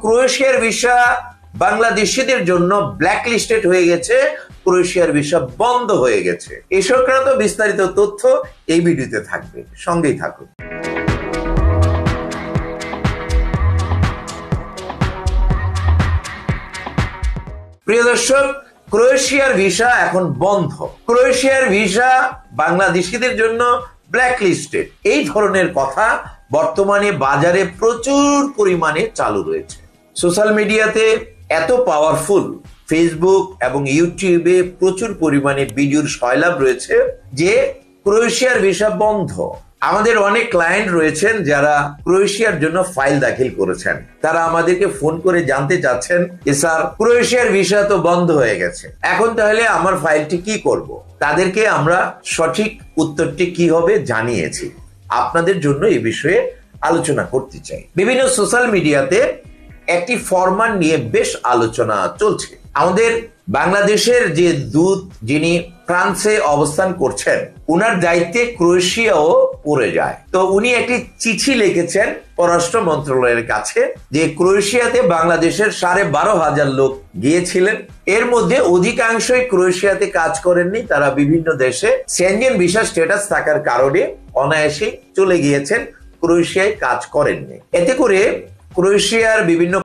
ক্রোয়েশিয়ার ভিসা বাংলাদেশিদের জন্য ব্ল্যাকলিস্টেড হয়ে গেছে, ক্রোয়েশিয়ার ভিসা বন্ধ হয়ে গেছে। এ সংক্রান্ত বিস্তারিত তথ্য এই ভিডিওতে থাকবে, সঙ্গেই থাকুন। প্রিয় দর্শক, ক্রোয়েশিয়ার ভিসা এখন বন্ধ। ক্রোয়েশিয়ার ভিসা বাংলাদেশিদের জন্য ব্ল্যাকলিস্টেড, এই ধরনের কথা বর্তমানে বাজারে প্রচুর পরিমাণে চালু রয়েছে। সোশ্যাল মিডিয়াতে এত পাওয়ারফুল, ফেসবুক এবং ইউটিউবে প্রচুর পরিমাণে ভিডিওর সয়লাভ রয়েছে যে ক্রোয়েশিয়ার ভিসা বন্ধ। আমাদের অনেক ক্লায়েন্ট রয়েছেন যারা ক্রোয়েশিয়ার জন্য ফাইল দাখিল করেছেন। তারা আমাদেরকে ফোন করে জানতে চাচ্ছেন যে স্যার, ক্রোয়েশিয়ার ভিসা তো বন্ধ হয়ে গেছে, এখন তাহলে আমার ফাইলটি কি করব? তাদেরকে আমরা সঠিক উত্তরটি কি হবে জানিয়েছি। আপনাদের জন্য এই বিষয়ে আলোচনা করতে চাই। বিভিন্ন সোশ্যাল মিডিয়াতে একটি ফরম্যাট নিয়ে বেশ আলোচনা চলছে। আমাদের বাংলাদেশের যে দূত, যিনি ফ্রান্সে অবস্থান করছেন, উনার দায়িত্বে ক্রোয়েশিয়াও পড়ে যায়। তো উনি একটি চিঠি লিখেছেন পররাষ্ট্র মন্ত্রণালয়ের কাছে যে ক্রোয়েশিয়াতে বাংলাদেশের 12,500 লোক গিয়েছিলেন, এর মধ্যে অধিকাংশই ক্রোয়েশিয়াতে কাজ করেননি। তারা বিভিন্ন দেশে সেনজেন ভিসা স্ট্যাটাস থাকার কারণে অনায়াসেই চলে গিয়েছেন, ক্রোয়েশিয়ায় কাজ করেননি। এতে করে ক্রোয়েশিয়ার বিভিন্ন